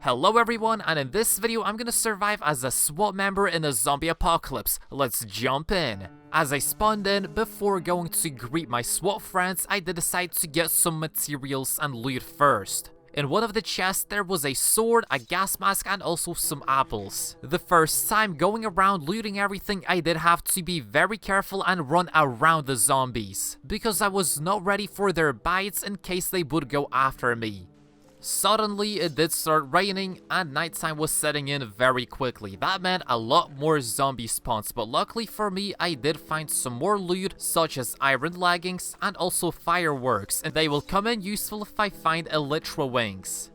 Hello everyone, and in this video I'm gonna survive as a SWAT member in a zombie apocalypse. Let's jump in. As I spawned in, before going to greet my SWAT friends, I did decide to get some materials and loot first. In one of the chests there was a sword, a gas mask, and also some apples. The first time going around looting everything, I did have to be very careful and run around the zombies, because I was not ready for their bites in case they would go after me. Suddenly it did start raining and nighttime was setting in very quickly. That meant a lot more zombie spawns, but luckily for me I did find some more loot such as iron leggings and also fireworks, and they will come in useful if I find elytra wings.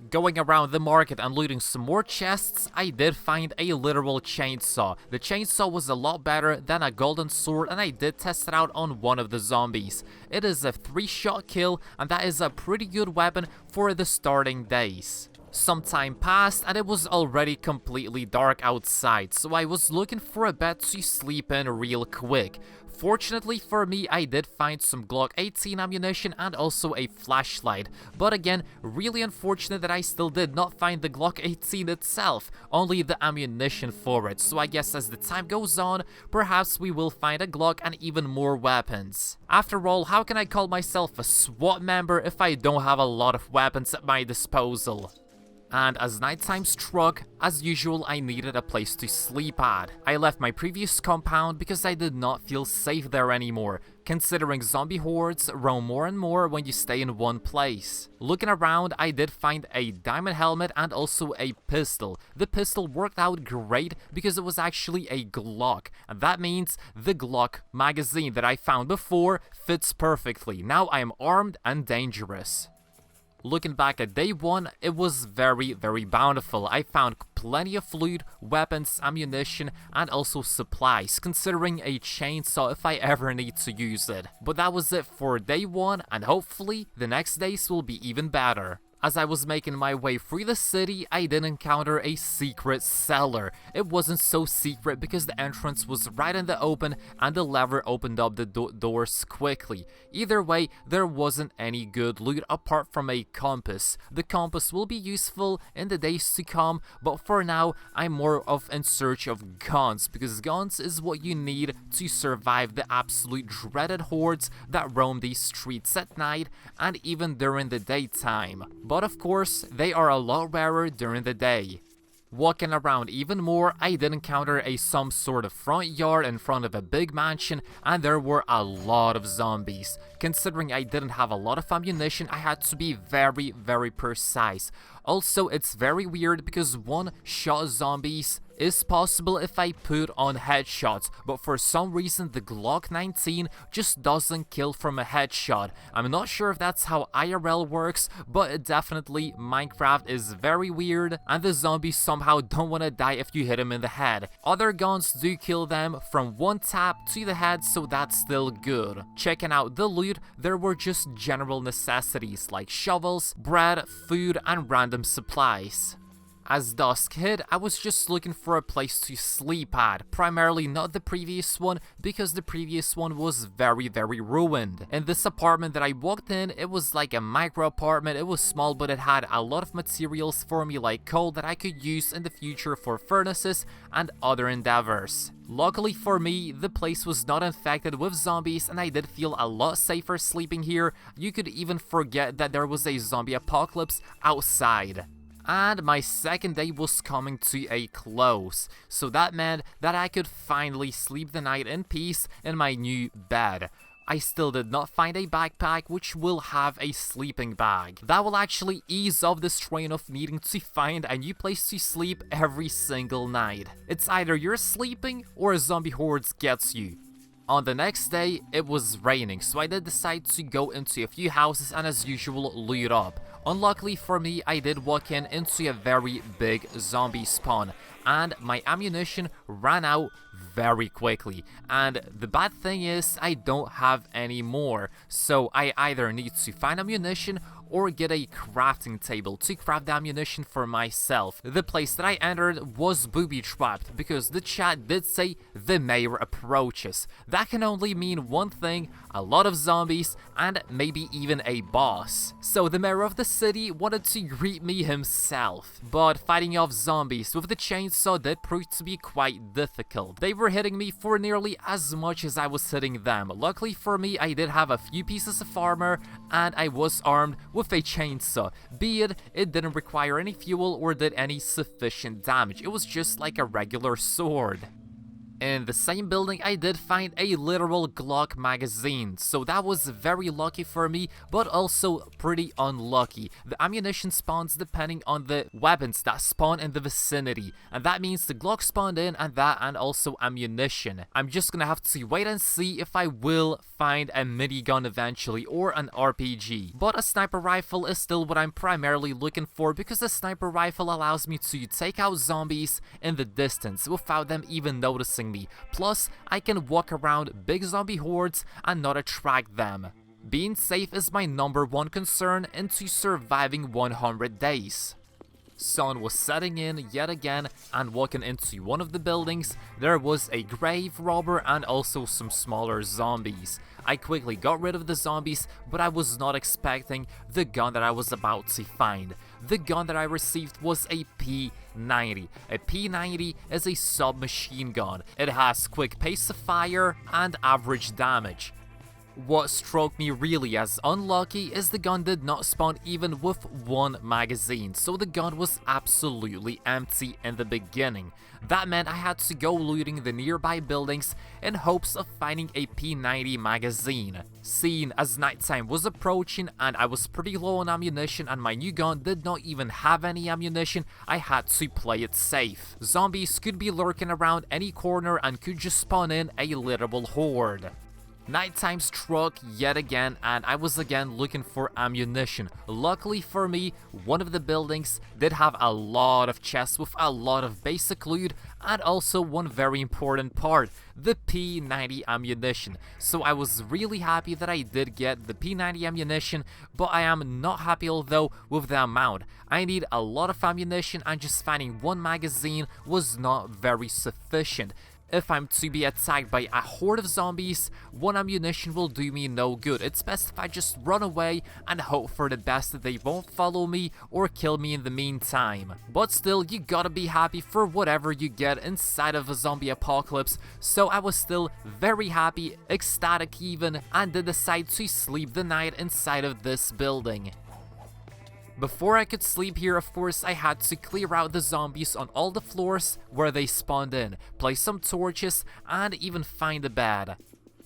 Going around the market and looting some more chests, I did find a literal chainsaw. The chainsaw was a lot better than a golden sword, and I did test it out on one of the zombies. It is a 3-shot kill, and that is a pretty good weapon for the starting days. Some time passed and it was already completely dark outside, so I was looking for a bed to sleep in real quick. Fortunately for me, I did find some Glock 18 ammunition and also a flashlight, but again, really unfortunate that I still did not find the Glock 18 itself, only the ammunition for it, so I guess as the time goes on, perhaps we will find a Glock and even more weapons. After all, how can I call myself a SWAT member if I don't have a lot of weapons at my disposal? And as nighttime struck, as usual I needed a place to sleep at. I left my previous compound because I did not feel safe there anymore, considering zombie hordes roam more and more when you stay in one place. Looking around, I did find a diamond helmet and also a pistol. The pistol worked out great because it was actually a Glock, and that means the Glock magazine that I found before fits perfectly. Now I am armed and dangerous. Looking back at day 1, it was very bountiful. I found plenty of loot, weapons, ammunition, and also supplies, considering a chainsaw if I ever need to use it. But that was it for day 1, and hopefully the next days will be even better. As I was making my way through the city, I did encounter a secret cellar. It wasn't so secret because the entrance was right in the open and the lever opened up the doors quickly. Either way, there wasn't any good loot apart from a compass. The compass will be useful in the days to come, but for now, I'm more of in search of guns, because guns is what you need to survive the absolute dreaded hordes that roam these streets at night and even during the daytime. But of course, they are a lot rarer during the day. Walking around even more, I did encounter some sort of front yard in front of a big mansion, and there were a lot of zombies. Considering I didn't have a lot of ammunition, I had to be very precise. Also, it's very weird because one-shot zombies is possible if I put on headshots, but for some reason the Glock 19 just doesn't kill from a headshot. I'm not sure if that's how IRL works, but definitely Minecraft is very weird, and the zombies somehow don't want to die if you hit them in the head. Other guns do kill them from one tap to the head, so that's still good. Checking out the loot, there were just general necessities like shovels, bread, food, and random supplies. As dusk hit, I was just looking for a place to sleep at, primarily not the previous one, because the previous one was very ruined. In this apartment that I walked in, it was like a micro apartment. It was small, but it had a lot of materials for me like coal that I could use in the future for furnaces and other endeavors. Luckily for me, the place was not infected with zombies and I did feel a lot safer sleeping here. You could even forget that there was a zombie apocalypse outside. And my second day was coming to a close, so that meant that I could finally sleep the night in peace in my new bed. I still did not find a backpack which will have a sleeping bag. That will actually ease off the strain of needing to find a new place to sleep every single night. It's either you're sleeping or a zombie horde gets you. On the next day, it was raining, so I did decide to go into a few houses and as usual loot up. Unluckily for me, I did walk into a very big zombie spawn, and my ammunition ran out very quickly. And the bad thing is, I don't have any more, so I either need to find ammunition or get a crafting table to craft the ammunition for myself. The place that I entered was booby-trapped because the chat did say the mayor approaches. That can only mean one thing: a lot of zombies and maybe even a boss. So the mayor of the city wanted to greet me himself, but fighting off zombies with the chainsaw did prove to be quite difficult. They were hitting me for nearly as much as I was hitting them. Luckily for me, I did have a few pieces of armor and I was armed with a chainsaw, be it didn't require any fuel or did any sufficient damage. It was just like a regular sword. In the same building, I did find a literal Glock magazine, so that was very lucky for me, but also pretty unlucky. The ammunition spawns depending on the weapons that spawn in the vicinity, and that means the Glock spawned in and also ammunition. I'm just gonna have to wait and see if I will find a minigun eventually or an RPG. But a sniper rifle is still what I'm primarily looking for because the sniper rifle allows me to take out zombies in the distance without them even noticing me. Plus, I can walk around big zombie hordes and not attract them. Being safe is my #1 concern into surviving 100 days. Sun was setting in yet again, and walking into one of the buildings, there was a grave robber and also some smaller zombies. I quickly got rid of the zombies, but I was not expecting the gun that I was about to find. The gun that I received was a P90. A P90 is a submachine gun. It has quick pace of fire and average damage. What struck me really as unlucky is the gun did not spawn even with one magazine, so the gun was absolutely empty in the beginning. That meant I had to go looting the nearby buildings in hopes of finding a P90 magazine. Seeing as nighttime was approaching and I was pretty low on ammunition and my new gun did not even have any ammunition, I had to play it safe. Zombies could be lurking around any corner and could just spawn in a literal horde. Nighttime struck yet again and I was again looking for ammunition. Luckily for me, one of the buildings did have a lot of chests with a lot of basic loot and also one very important part, the P90 ammunition. So I was really happy that I did get the P90 ammunition, but I am not happy although with the amount. I need a lot of ammunition and just finding one magazine was not very sufficient. If I'm to be attacked by a horde of zombies, one ammunition will do me no good. It's best if I just run away and hope for the best that they won't follow me or kill me in the meantime. But still, you gotta be happy for whatever you get inside of a zombie apocalypse, so I was still very happy, ecstatic even, and did decide to sleep the night inside of this building. Before I could sleep here, of course, I had to clear out the zombies on all the floors where they spawned in, place some torches, and even find a bed.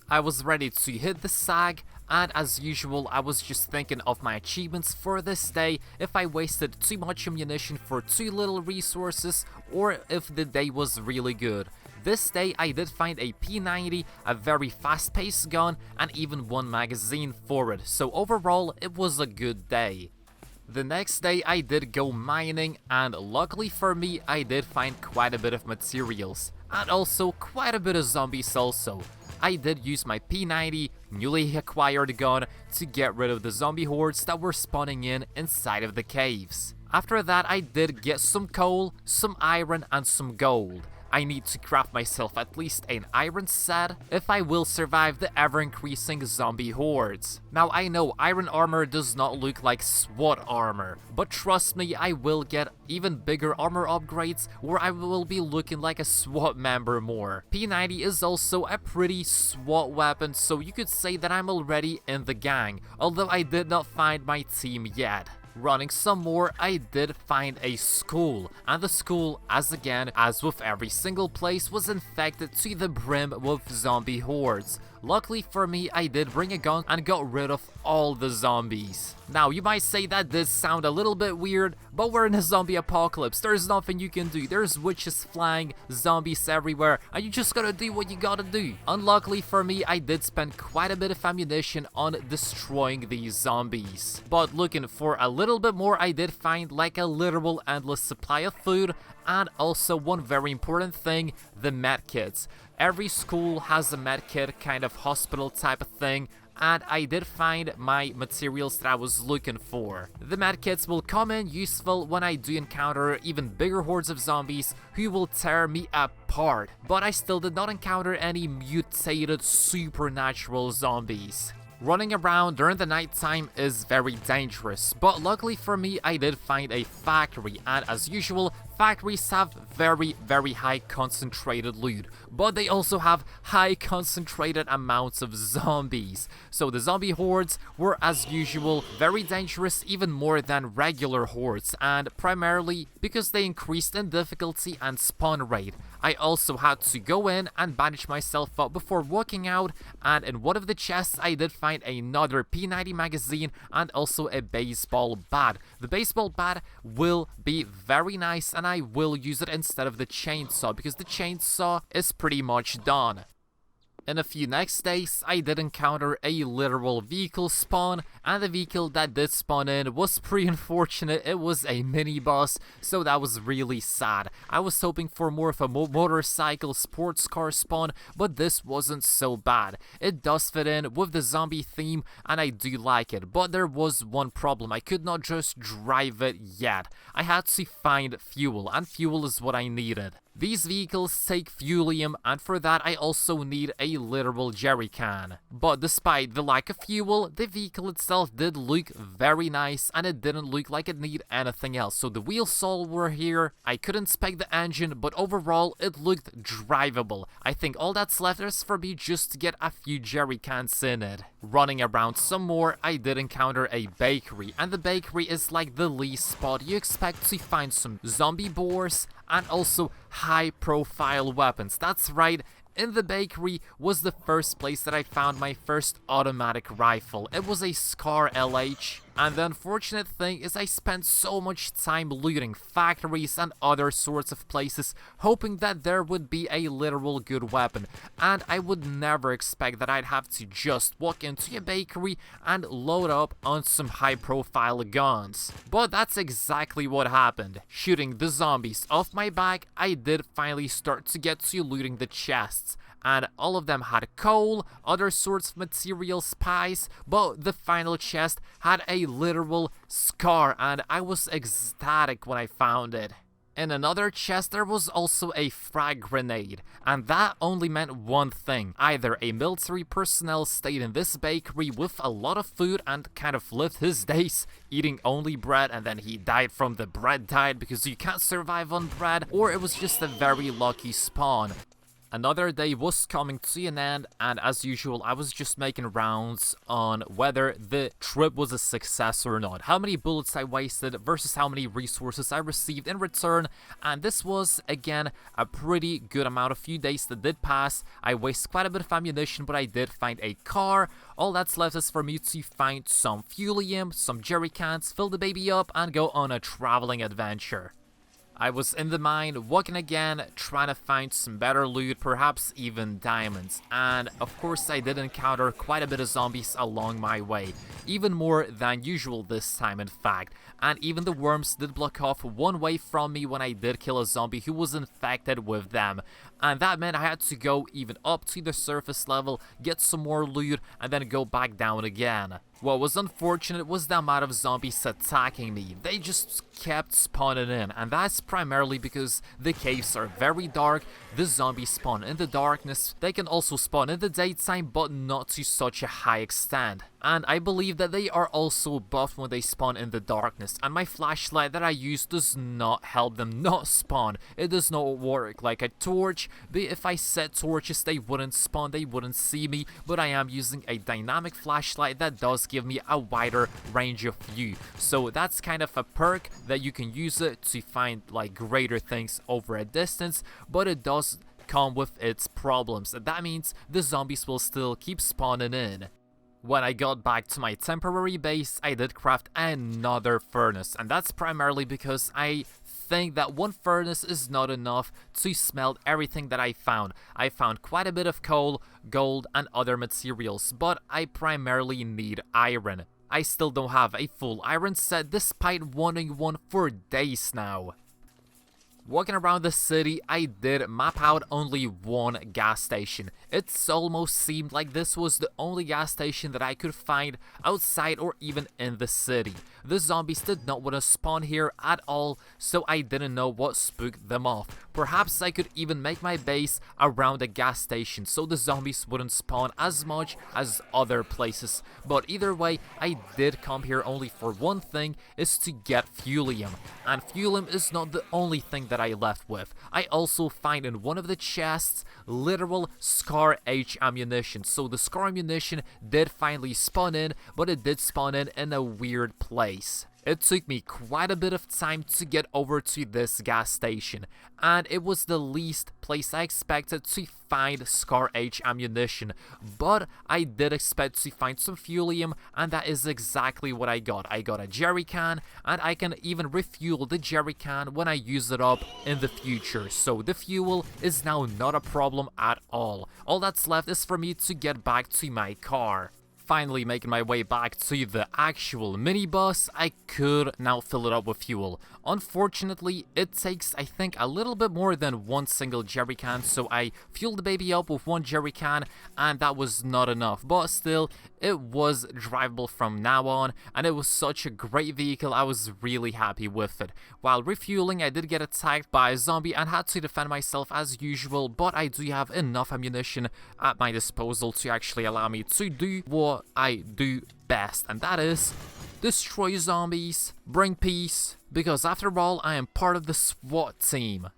I was ready to hit the sag, and as usual, I was just thinking of my achievements for this day, if I wasted too much ammunition for too little resources, or if the day was really good. This day I did find a P90, a very fast-paced gun, and even one magazine for it, so overall, it was a good day. The next day I did go mining, and luckily for me I did find quite a bit of materials, and also quite a bit of zombies also. I did use my P90 newly acquired gun to get rid of the zombie hordes that were spawning in inside of the caves. After that I did get some coal, some iron and some gold. I need to craft myself at least an iron set if I will survive the ever-increasing zombie hordes. Now I know iron armor does not look like SWAT armor, but trust me, I will get even bigger armor upgrades where I will be looking like a SWAT member more. P90 is also a pretty SWAT weapon, so you could say that I'm already in the gang, although I did not find my team yet. Running some more, I did find a school, and the school, as with every single place, was infected to the brim with zombie hordes. Luckily for me, I did bring a gun and got rid of all the zombies. Now, you might say that did sound a little bit weird, but we're in a zombie apocalypse. There's nothing you can do. There's witches flying, zombies everywhere, and you just gotta do what you gotta do. Unluckily for me, I did spend quite a bit of ammunition on destroying these zombies. But looking for a little bit more, I did find like a literal endless supply of food, and also one very important thing, the medkits. Every school has a medkit, kind of hospital type of thing, and I did find my materials that I was looking for. The medkits will come in useful when I do encounter even bigger hordes of zombies who will tear me apart, but I still did not encounter any mutated supernatural zombies. Running around during the nighttime is very dangerous, but luckily for me I did find a factory, and as usual, factories have very high concentrated loot, but they also have high concentrated amounts of zombies. So the zombie hordes were as usual very dangerous, even more than regular hordes, and primarily because they increased in difficulty and spawn rate. I also had to go in and bandage myself up before walking out, and in one of the chests I did find another P90 magazine and also a baseball bat. The baseball bat will be very nice, and I will use it instead of the chainsaw because the chainsaw is pretty much done. In a few next days, I did encounter a literal vehicle spawn, and the vehicle that did spawn in was pretty unfortunate. It was a minibus, so that was really sad. I was hoping for more of a motorcycle sports car spawn, but this wasn't so bad. It does fit in with the zombie theme, and I do like it, but there was one problem. I could not just drive it yet. I had to find fuel, and fuel is what I needed. These vehicles take fuelium, and for that I also need a literal jerry can. But despite the lack of fuel, the vehicle itself did look very nice, and it didn't look like it needed anything else. So the wheels all were here, I could inspect the engine, but overall it looked drivable. I think all that's left is for me just to get a few jerry cans in it. Running around some more, I did encounter a bakery, and the bakery is like the least spot you expect to find some zombie boars and also high-profile weapons. That's right, in the bakery was the first place that I found my first automatic rifle. It was a Scar LH, and the unfortunate thing is I spent so much time looting factories and other sorts of places, hoping that there would be a literal good weapon, and I would never expect that I'd have to just walk into a bakery and load up on some high-profile guns. But that's exactly what happened. Shooting the zombies off my back, I did finally start to get to looting the chests, and all of them had coal, other sorts of materials, pies, but the final chest had a literal scar, and I was ecstatic when I found it. In another chest there was also a frag grenade, and that only meant one thing. Either a military personnel stayed in this bakery with a lot of food and kind of lived his days eating only bread, and then he died from the bread diet because you can't survive on bread, or it was just a very lucky spawn. Another day was coming to an end, and as usual I was just making rounds on whether the trip was a success or not. How many bullets I wasted versus how many resources I received in return, and this was again a pretty good amount. A few days that did pass. I wasted quite a bit of ammunition, but I did find a car. All that's left is for me to find some fuelium, some jerry cans, fill the baby up, and go on a traveling adventure. I was in the mine, walking again, trying to find some better loot, perhaps even diamonds. And of course I did encounter quite a bit of zombies along my way. Even more than usual this time, in fact. And even the worms did block off one way from me when I did kill a zombie who was infected with them. And that meant I had to go even up to the surface level, get some more loot, and then go back down again. What was unfortunate was the amount of zombies attacking me. They just kept spawning in, and that's primarily because the caves are very dark. The zombies spawn in the darkness. They can also spawn in the daytime, but not to such a high extent. And I believe that they are also buffed when they spawn in the darkness, and my flashlight that I use does not help them not spawn. It does not work like a torch, but if I set torches they wouldn't spawn, they wouldn't see me, but I am using a dynamic flashlight that does give me a wider range of view. So that's kind of a perk that you can use it to find like greater things over a distance, but it does come with its problems. That means the zombies will still keep spawning in. When I got back to my temporary base, I did craft another furnace, and that's primarily because I think that one furnace is not enough to smelt everything that I found. I found quite a bit of coal, gold, and other materials, but I primarily need iron. I still don't have a full iron set despite wanting one for days now. Walking around the city, I did map out only one gas station. It almost seemed like this was the only gas station that I could find outside or even in the city. The zombies did not want to spawn here at all, so I didn't know what spooked them off. Perhaps I could even make my base around a gas station so the zombies wouldn't spawn as much as other places. But either way, I did come here only for one thing, is to get fuelium. And fuelium is not the only thing that I left with. I also find in one of the chests literal Scar H ammunition. So the Scar ammunition did finally spawn in, but it did spawn in a weird place. It took me quite a bit of time to get over to this gas station, and it was the least place I expected to find Scar H ammunition, but I did expect to find some fuelium, and that is exactly what I got. I got a jerry can, and I can even refuel the jerry can when I use it up in the future, so the fuel is now not a problem at all. All that's left is for me to get back to my car. Finally making my way back to the actual minibus, I could now fill it up with fuel. Unfortunately, it takes, I think, a little bit more than one single jerry can, so I fueled the baby up with one jerry can, and that was not enough. But still, it was drivable from now on, and it was such a great vehicle, I was really happy with it. While refueling, I did get attacked by a zombie and had to defend myself as usual, but I do have enough ammunition at my disposal to actually allow me to do what I do best, and that is destroy zombies, bring peace, because after all, I am part of the SWAT team.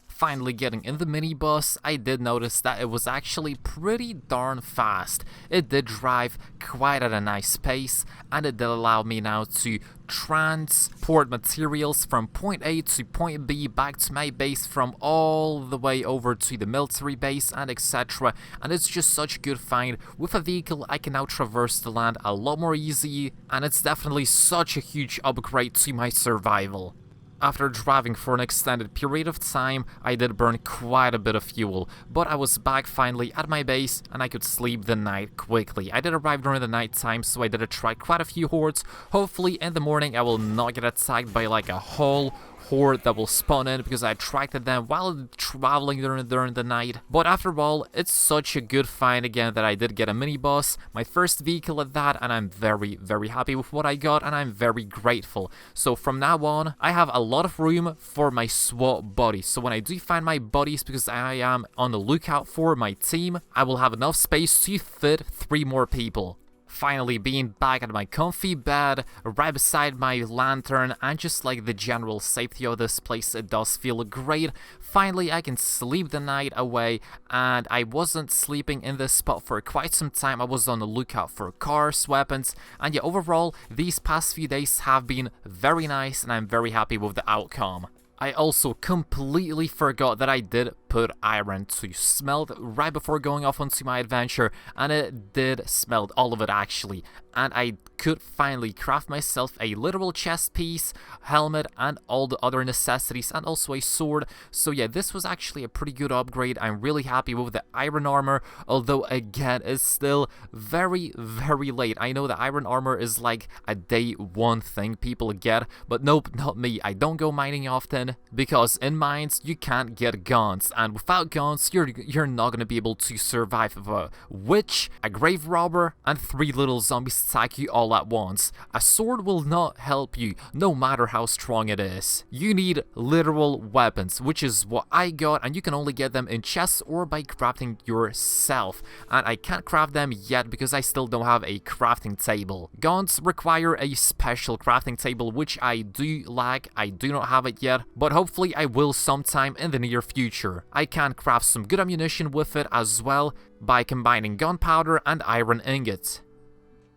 Finally getting in the minibus, I did notice that it was actually pretty darn fast. It did drive quite at a nice pace, and it did allow me now to transport materials from point A to point B back to my base from all the way over to the military base and etc. And it's just such a good find. With a vehicle, I can now traverse the land a lot more easy, and it's definitely such a huge upgrade to my survival. After driving for an extended period of time, I did burn quite a bit of fuel, but I was back finally at my base and I could sleep the night quickly. I did arrive during the night time, so I did attract quite a few hordes. Hopefully in the morning I will not get attacked by like a whole horde that will spawn in, because I attracted them while traveling during the night. But after all, it's such a good find again that I did get a minibus, my first vehicle at that, and I'm very happy with what I got, and I'm very grateful. So from now on, I have a lot of room for my SWAT buddies. So when I do find my buddies, because I am on the lookout for my team, I will have enough space to fit 3 more people. Finally being back at my comfy bed, right beside my lantern, and just like the general safety of this place, it does feel great. Finally I can sleep the night away, and I wasn't sleeping in this spot for quite some time. I was on the lookout for cars, weapons, and yeah, overall these past few days have been very nice, and I'm very happy with the outcome. I also completely forgot that I did put iron to smelt right before going off onto my adventure, and it did smelt all of it actually, and I could finally craft myself a literal chest piece, helmet, and all the other necessities, and also a sword. So yeah, this was actually a pretty good upgrade. I'm really happy with the iron armor, although again it's still very late. I know the iron armor is like a day 1 thing people get, but nope, not me. I don't go mining often, because in mines you can't get guns, and without guns you're not gonna be able to survive with a witch, a grave robber, and 3 little zombies attack you all at once. A sword will not help you, no matter how strong it is. You need literal weapons, which is what I got, and you can only get them in chests or by crafting yourself, and I can't craft them yet because I still don't have a crafting table. Guns require a special crafting table, which I do lack. I do not have it yet, but hopefully I will sometime in the near future. I can craft some good ammunition with it as well by combining gunpowder and iron ingots.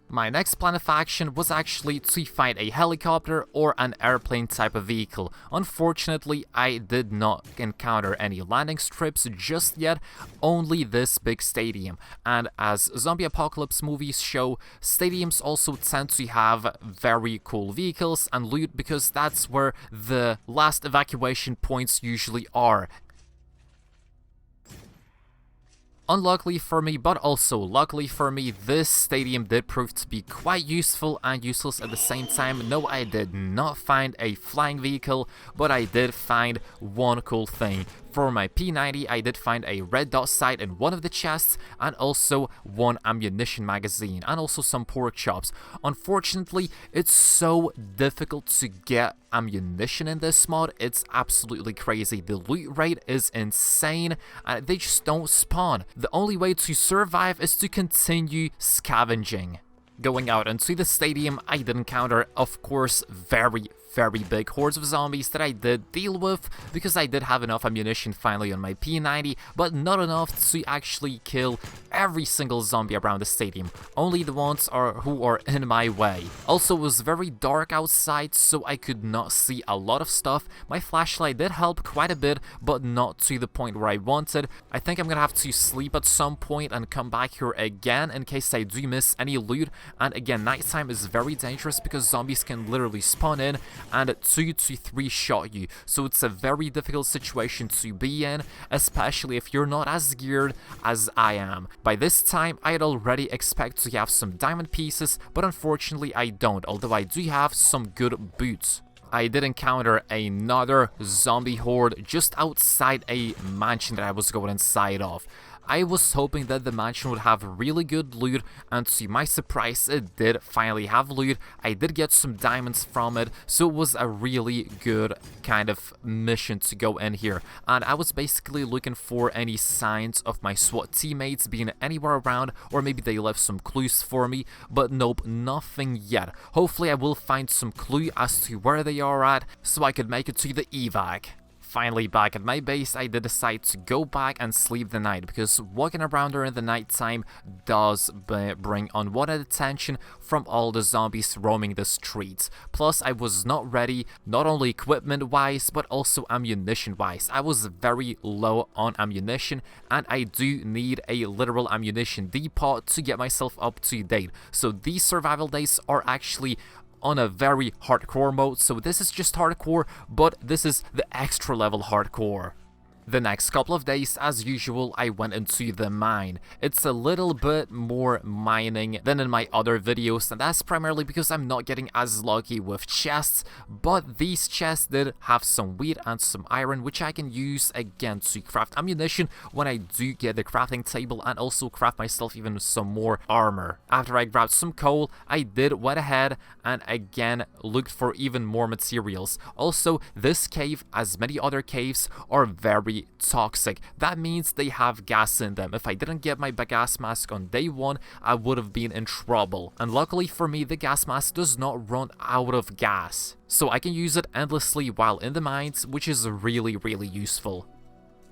My next plan of action was actually to find a helicopter or an airplane type of vehicle. Unfortunately, I did not encounter any landing strips just yet, only this big stadium. And as zombie apocalypse movies show, stadiums also tend to have very cool vehicles and loot, because that's where the last evacuation points usually are. Unluckily for me, but also luckily for me, this stadium did prove to be quite useful and useless at the same time. No, I did not find a flying vehicle, but I did find one cool thing. For my P90, I did find a red dot sight in one of the chests, and also one ammunition magazine, and also some pork chops. Unfortunately, it's so difficult to get ammunition in this mod. It's absolutely crazy. The loot rate is insane, and they just don't spawn. The only way to survive is to continue scavenging. Going out into the stadium, I did encounter, of course, very big hordes of zombies that I did deal with, because I did have enough ammunition finally on my P90, but not enough to actually kill every single zombie around the stadium, only the ones who are in my way. Also, it was very dark outside, so I could not see a lot of stuff. My flashlight did help quite a bit, but not to the point where I wanted. I think I'm gonna have to sleep at some point and come back here again in case I do miss any loot. And again, nighttime is very dangerous because zombies can literally spawn in and 2 to 3 shot you, so it's a very difficult situation to be in, especially if you're not as geared as I am. By this time, I'd already expect to have some diamond pieces, but unfortunately I don't, although I do have some good boots. I did encounter another zombie horde just outside a mansion that I was going inside of. I was hoping that the mansion would have really good loot, and to my surprise, it did finally have loot. I did get some diamonds from it, so it was a really good kind of mission to go in here. And I was basically looking for any signs of my SWAT teammates being anywhere around, or maybe they left some clues for me, but nope, nothing yet. Hopefully I will find some clue as to where they are at, so I could make it to the evac. Finally back at my base, I did decide to go back and sleep the night, because walking around during the night time does bring unwanted attention from all the zombies roaming the streets. Plus, I was not ready, not only equipment wise, but also ammunition wise. I was very low on ammunition, and I do need a literal ammunition depot to get myself up to date. So these survival days are actually on a very hardcore mode, so this is just hardcore, but this is the extra level hardcore. The next couple of days, as usual, I went into the mine. It's a little bit more mining than in my other videos, and that's primarily because I'm not getting as lucky with chests, but these chests did have some wheat and some iron, which I can use again to craft ammunition when I do get the crafting table, and also craft myself even some more armor. After I grabbed some coal, I did went ahead and again looked for even more materials. Also, this cave, as many other caves, are very toxic. That means they have gas in them. If I didn't get my gas mask on day 1, I would have been in trouble. And luckily for me, the gas mask does not run out of gas, so I can use it endlessly while in the mines, which is really useful.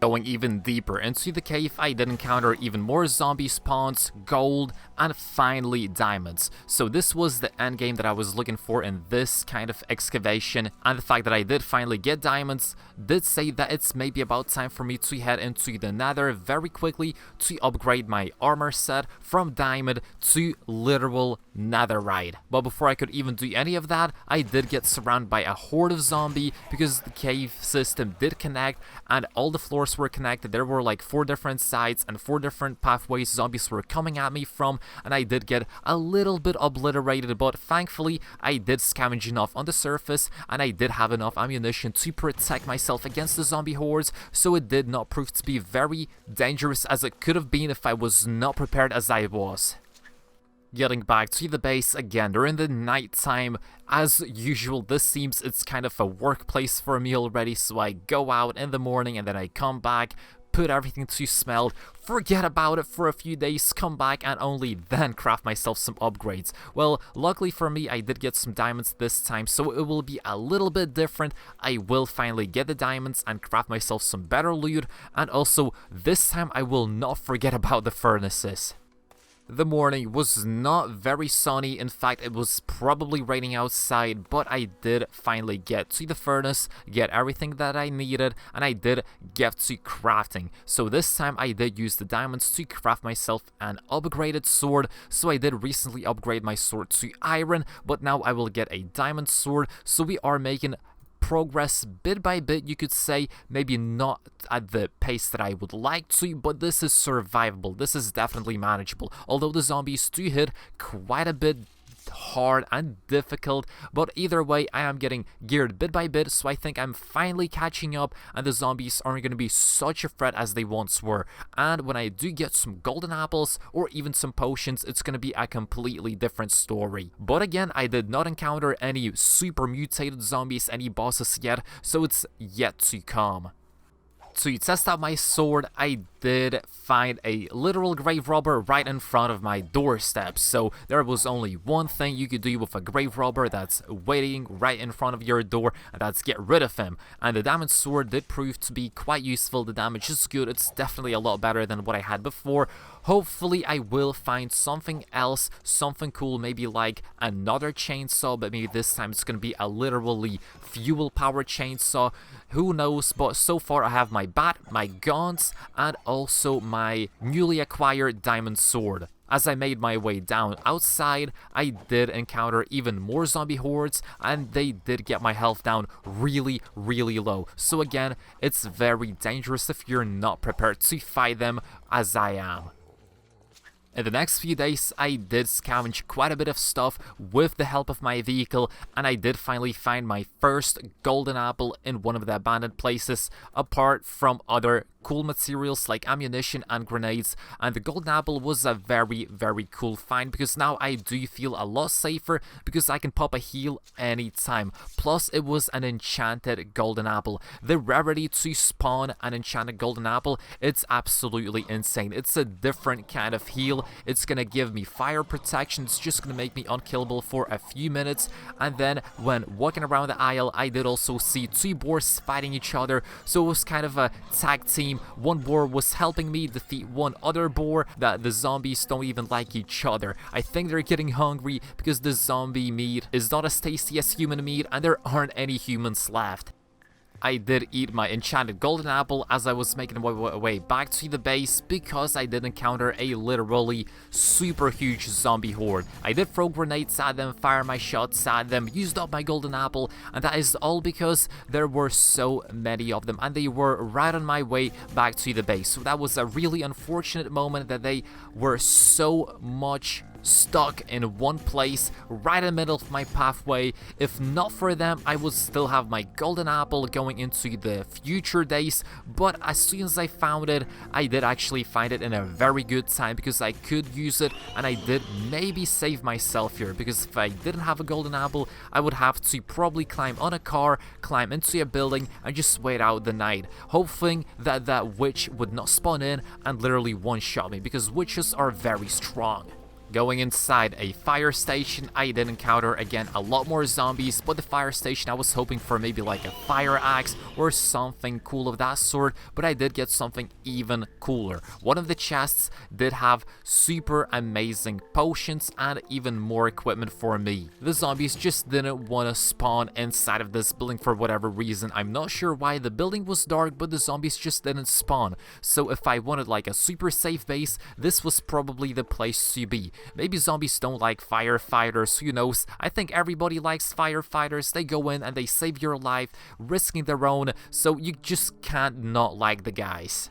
Going even deeper into the cave, I did encounter even more zombie spawns, gold, and finally diamonds. So this was the end game that I was looking for in this kind of excavation, and the fact that I did finally get diamonds did say that it's maybe about time for me to head into the nether very quickly to upgrade my armor set from diamond to literal netherite. But before I could even do any of that, I did get surrounded by a horde of zombie, because the cave system did connect and all the floors were connected. There were like 4 different sides and 4 different pathways zombies were coming at me from, and I did get a little bit obliterated, but thankfully I did scavenge enough on the surface, and I did have enough ammunition to protect myself against the zombie hordes, so it did not prove to be very dangerous as it could have been if I was not prepared as I was. Getting back to the base again during the night time, as usual, this seems it's kind of a workplace for me already, so I go out in the morning and then I come back, put everything to smelt, forget about it for a few days, come back, and only then craft myself some upgrades. Well, luckily for me, I did get some diamonds this time, so it will be a little bit different. I will finally get the diamonds and craft myself some better loot, and also this time I will not forget about the furnaces. The morning was not very sunny. In fact, it was probably raining outside, but I did finally get to the furnace, get everything that I needed, and I did get to crafting. So this time I did use the diamonds to craft myself an upgraded sword. So I did recently upgrade my sword to iron, but now I will get a diamond sword, so we are making progress bit by bit, you could say. Maybe not at the pace that I would like to, but this is survivable. This is definitely manageable. Although the zombies do hit quite a bit hard and difficult, but either way I am getting geared bit by bit, so I think I'm finally catching up, and the zombies aren't going to be such a threat as they once were. And when I do get some golden apples or even some potions, it's going to be a completely different story. But again, I did not encounter any super mutated zombies, any bosses yet, so it's yet to come. To test out my sword, I did find a literal grave robber right in front of my doorstep. So there was only one thing you could do with a grave robber that's waiting right in front of your door, and that's get rid of him. And the diamond sword did prove to be quite useful. The damage is good. It's definitely a lot better than what I had before. Hopefully I will find something else, something cool, maybe like another chainsaw, but maybe this time it's gonna be a literally fuel powered chainsaw. Who knows? But so far I have my bat, my guns, and also my newly acquired diamond sword. As I made my way down outside, I did encounter even more zombie hordes, and they did get my health down really low. So again, it's very dangerous if you're not prepared to fight them, as I am. In the next few days, I did scavenge quite a bit of stuff with the help of my vehicle, and I did finally find my first golden apple in one of the abandoned places, apart from other cool materials like ammunition and grenades. And the golden apple was a very cool find, because now I do feel a lot safer because I can pop a heal anytime. Plus it was an enchanted golden apple. The rarity to spawn an enchanted golden apple, it's absolutely insane. It's a different kind of heal. It's gonna give me fire protection. It's just gonna make me unkillable for a few minutes. And then when walking around the aisle, I did also see two boars fighting each other, so it was kind of a tag team. One boar was helping me defeat one other boar that the zombies don't even like each other. I think they're getting hungry because the zombie meat is not as tasty as human meat, and there aren't any humans left. I did eat my enchanted golden apple as I was making my way back to the base, because I did encounter a literally super huge zombie horde. I did throw grenades at them, fire my shots at them, used up my golden apple, and that is all because there were so many of them and they were right on my way back to the base. So that was a really unfortunate moment that they were so much stuck in one place right in the middle of my pathway. If not for them, I would still have my golden apple going into the future days, but as soon as I found it, I did actually find it in a very good time, because I could use it, and I did maybe save myself here, because if I didn't have a golden apple, I would have to probably climb on a car, climb into a building, and just wait out the night, hoping that that witch would not spawn in and literally one-shot me, because witches are very strong. Going inside a fire station, I did encounter again a lot more zombies, but the fire station, I was hoping for maybe like a fire axe or something cool of that sort, but I did get something even cooler. One of the chests did have super amazing potions and even more equipment for me. The zombies just didn't want to spawn inside of this building for whatever reason. I'm not sure why. The building was dark, but the zombies just didn't spawn. So if I wanted like a super safe base, this was probably the place to be. Maybe zombies don't like firefighters, who knows? I think everybody likes firefighters. They go in and they save your life, risking their own, so you just can't not like the guys.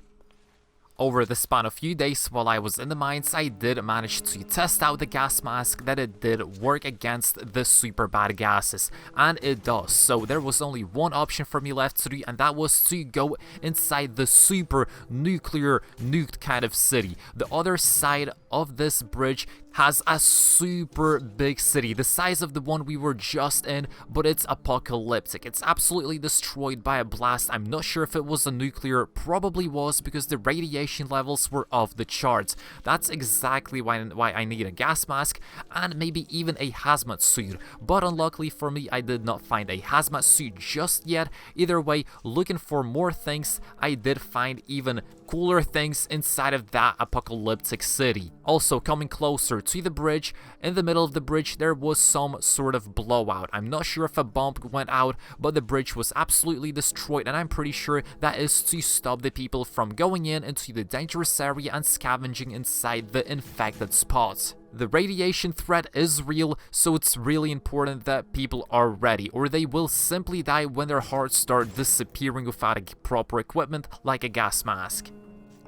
Over the span of few days while I was in the mines, I did manage to test out the gas mask, that it did work against the super bad gases, and it does. So there was only one option for me left to do, and that was to go inside the super nuclear nuked kind of city. The other side of this bridge has a super big city, the size of the one we were just in, but it's apocalyptic. It's absolutely destroyed by a blast. I'm not sure if it was a nuclear, probably was, because the radiation levels were off the charts. That's exactly why I need a gas mask and maybe even a hazmat suit, but unluckily for me, I did not find a hazmat suit just yet. Either way, looking for more things, I did find even cooler things inside of that apocalyptic city. Also, coming closer over to the bridge. In the middle of the bridge, there was some sort of blowout. I'm not sure if a bomb went out, but the bridge was absolutely destroyed, and I'm pretty sure that is to stop the people from going into the dangerous area and scavenging inside the infected spots. The radiation threat is real, so it's really important that people are ready, or they will simply die when their hearts start disappearing without proper equipment like a gas mask.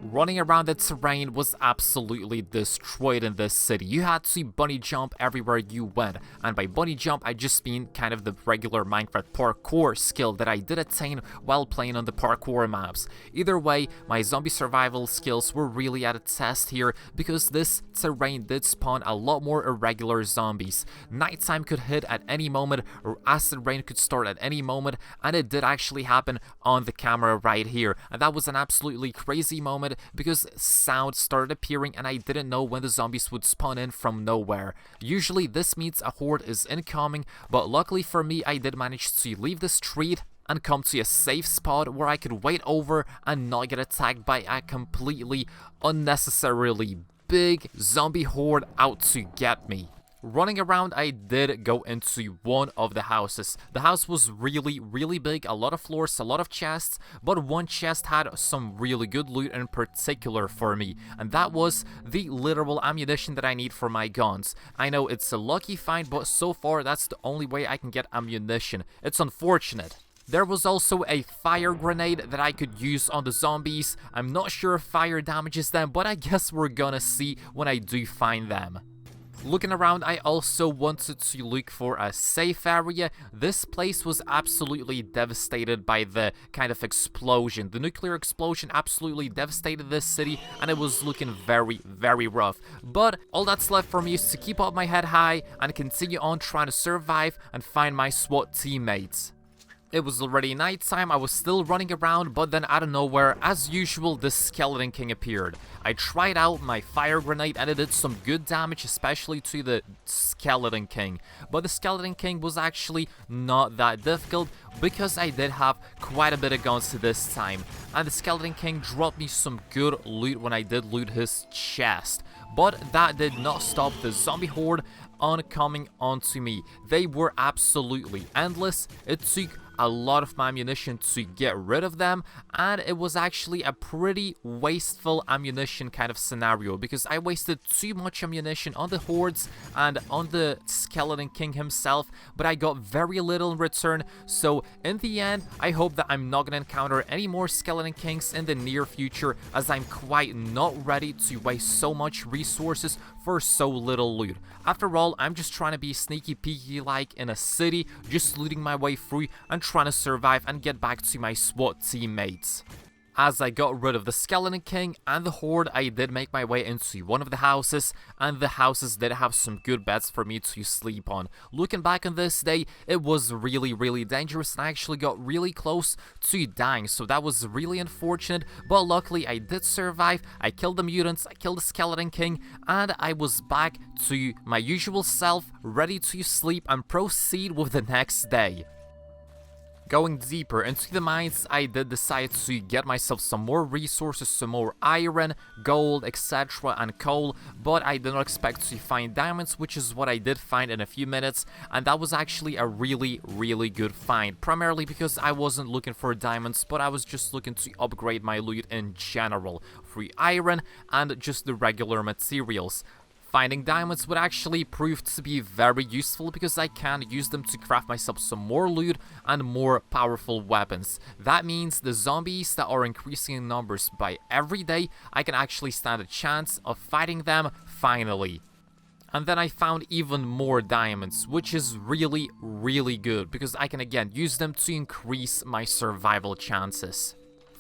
Running around the terrain was absolutely destroyed in this city. You had to bunny jump everywhere you went, and by bunny jump I just mean kind of the regular Minecraft parkour skill that I did attain while playing on the parkour maps. Either way, my zombie survival skills were really at a test here because this terrain did spawn a lot more irregular zombies. Nighttime could hit at any moment, or acid rain could start at any moment, and it did actually happen on the camera right here, and that was an absolutely crazy moment because sound started appearing and I didn't know when the zombies would spawn in from nowhere. Usually this means a horde is incoming, but luckily for me I did manage to leave the street and come to a safe spot where I could wait over and not get attacked by a completely unnecessarily big zombie horde out to get me. Running around, I did go into one of the houses. The house was really big, a lot of floors, a lot of chests, but one chest had some really good loot in particular for me, and that was the literal ammunition that I need for my guns. I know it's a lucky find, but so far that's the only way I can get ammunition. It's unfortunate. There was also a fire grenade that I could use on the zombies. I'm not sure if fire damages them, but I guess we're gonna see when I do find them. Looking around, I also wanted to look for a safe area. This place was absolutely devastated by the kind of explosion. The nuclear explosion absolutely devastated this city, and it was looking very rough. But all that's left for me is to keep up my head high and continue on trying to survive and find my SWAT teammates. It was already nighttime, I was still running around, but then out of nowhere, as usual, the Skeleton King appeared. I tried out my fire grenade and it did some good damage, especially to the Skeleton King. But the Skeleton King was actually not that difficult because I did have quite a bit of guns this time. And the Skeleton King dropped me some good loot when I did loot his chest. But that did not stop the zombie horde on coming onto me. They were absolutely endless. It took a lot of my ammunition to get rid of them, and it was actually a pretty wasteful ammunition kind of scenario because I wasted too much ammunition on the hordes and on the Skeleton King himself, but I got very little in return. So in the end, I hope that I'm not gonna encounter any more Skeleton Kings in the near future, as I'm quite not ready to waste so much resources for so little loot. After all, I'm just trying to be sneaky peeky like in a city, just looting my way through and trying to survive and get back to my SWAT teammates. As I got rid of the Skeleton King and the horde, I did make my way into one of the houses, and the houses did have some good beds for me to sleep on. Looking back on this day, it was really dangerous, and I actually got really close to dying, so that was really unfortunate, but luckily I did survive. I killed the mutants, I killed the Skeleton King, and I was back to my usual self, ready to sleep and proceed with the next day. Going deeper into the mines, I did decide to get myself some more resources, some more iron, gold, etc. and coal, but I did not expect to find diamonds, which is what I did find in a few minutes, and that was actually a really good find, primarily because I wasn't looking for diamonds, but I was just looking to upgrade my loot in general, free iron and just the regular materials. Finding diamonds would actually prove to be very useful because I can use them to craft myself some more loot and more powerful weapons. That means the zombies that are increasing in numbers by every day, I can actually stand a chance of fighting them finally. And then I found even more diamonds, which is really good because I can again use them to increase my survival chances.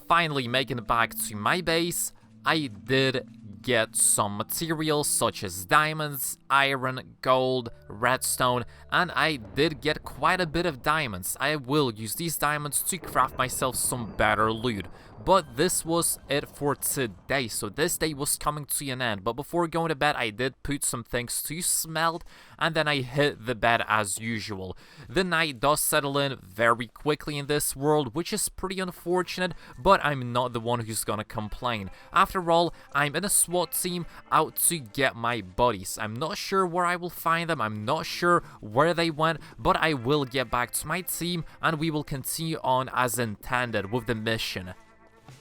Finally making it back to my base, I did get some materials such as diamonds, iron, gold, redstone, and I did get quite a bit of diamonds. I will use these diamonds to craft myself some better loot. But this was it for today, so this day was coming to an end. But before going to bed, I did put some things to smelt, and then I hit the bed as usual. The night does settle in very quickly in this world, which is pretty unfortunate, but I'm not the one who's gonna complain. After all, I'm in a SWAT SWAT team out to get my buddies. I'm not sure where I will find them, I'm not sure where they went, but I will get back to my team and we will continue on as intended with the mission.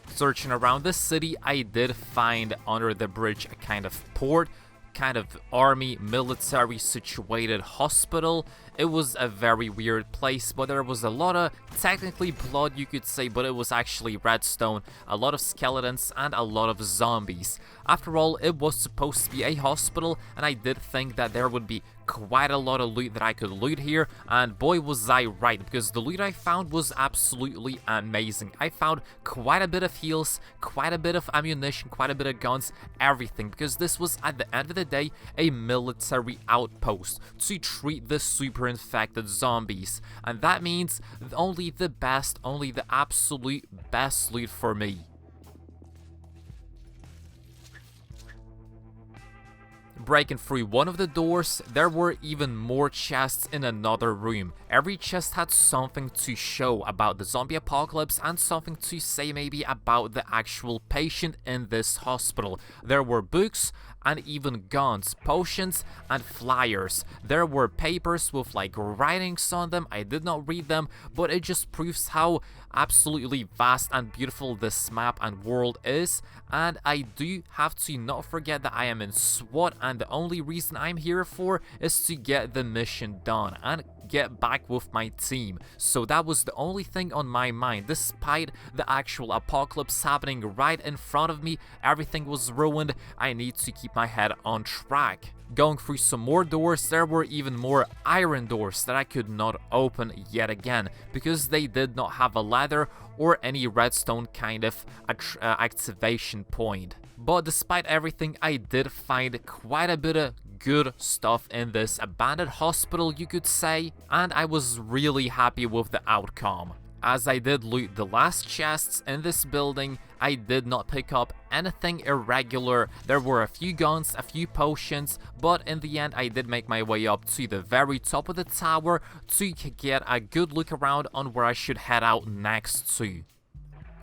Searching around the city, I did find under the bridge a kind of port, kind of army, military situated hospital. It was a very weird place, but there was a lot of technically blood, you could say, but it was actually redstone, a lot of skeletons, and a lot of zombies. After all, it was supposed to be a hospital, and I did think that there would be quite a lot of loot that I could loot here, and boy was I right, because the loot I found was absolutely amazing. I found quite a bit of heals, quite a bit of ammunition, quite a bit of guns, everything, because this was, at the end of the day, a military outpost to treat the super infected zombies, and that means only the best, only the absolute best loot for me. Breaking through one of the doors, there were even more chests in another room. Every chest had something to show about the zombie apocalypse and something to say maybe about the actual patient in this hospital. There were books and even guns, potions, and flyers. There were papers with like writings on them. I did not read them, but it just proves how absolutely vast and beautiful this map and world is. And I do have to not forget that I am in SWAT, and the only reason I'm here for is to get the mission done and get back with my team. So that was the only thing on my mind. Despite the actual apocalypse happening right in front of me, everything was ruined. I need to keep my head on track. Going through some more doors, there were even more iron doors that I could not open yet again, because they did not have a ladder or any redstone kind of activation point. But despite everything, I did find quite a bit of good stuff in this abandoned hospital, you could say, and I was really happy with the outcome. As I did loot the last chests in this building, I did not pick up anything irregular. There were a few guns, a few potions, but in the end I did make my way up to the very top of the tower to get a good look around on where I should head out next to.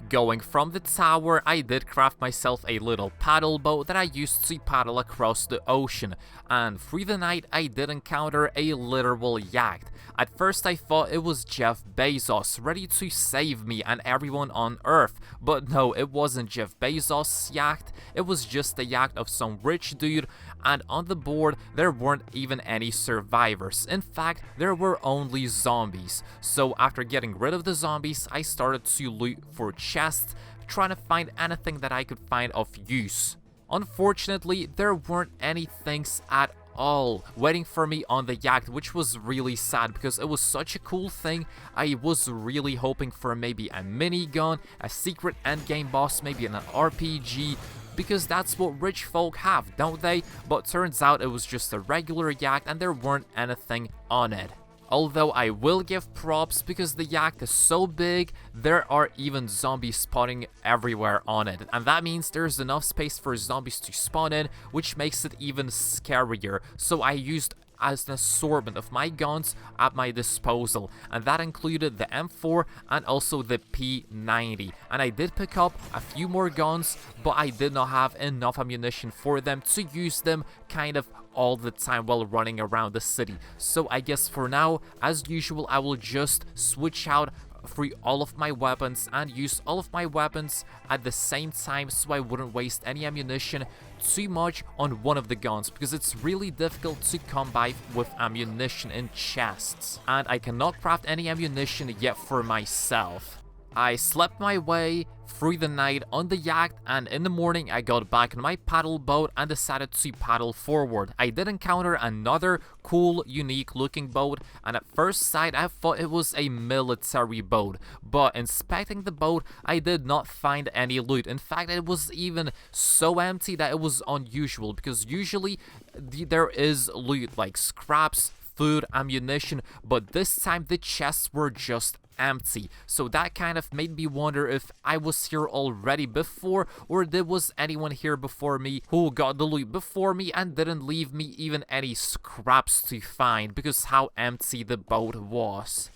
Going from the tower, I did craft myself a little paddle boat that I used to paddle across the ocean, and through the night I did encounter a literal yacht. At first I thought it was Jeff Bezos ready to save me and everyone on Earth, but no, it wasn't Jeff Bezos' yacht, it was just the yacht of some rich dude, and on the board there weren't even any survivors. In fact, there were only zombies. So after getting rid of the zombies, I started to loot for chests, trying to find anything that I could find of use. Unfortunately, there weren't any things at all waiting for me on the yacht, which was really sad because it was such a cool thing. I was really hoping for maybe a minigun, a secret endgame boss, maybe an RPG, because that's what rich folk have, don't they? But turns out it was just a regular yacht and there weren't anything on it. Although I will give props because the yacht is so big, there are even zombies spawning everywhere on it. And that means there's enough space for zombies to spawn in, which makes it even scarier. So I used as an assortment of my guns at my disposal, and that included the M4 and also the P90. And I did pick up a few more guns, but I did not have enough ammunition for them to use them kind of all the time while running around the city. So I guess for now, as usual, I will just switch out through all of my weapons and use all of my weapons at the same time so I wouldn't waste any ammunition too much on one of the guns, because it's really difficult to come by with ammunition in chests, and I cannot craft any ammunition yet for myself. I slept my way through the night on the yacht, and in the morning I got back on my paddle boat and decided to paddle forward. I did encounter another cool, unique looking boat, and at first sight I thought it was a military boat, but inspecting the boat I did not find any loot. In fact, it was even so empty that it was unusual, because usually there is loot like scraps, food, ammunition, but this time the chests were just empty. So that kind of made me wonder if I was here already before, or there was anyone here before me who got the loot before me and didn't leave me even any scraps to find, because how empty the boat was.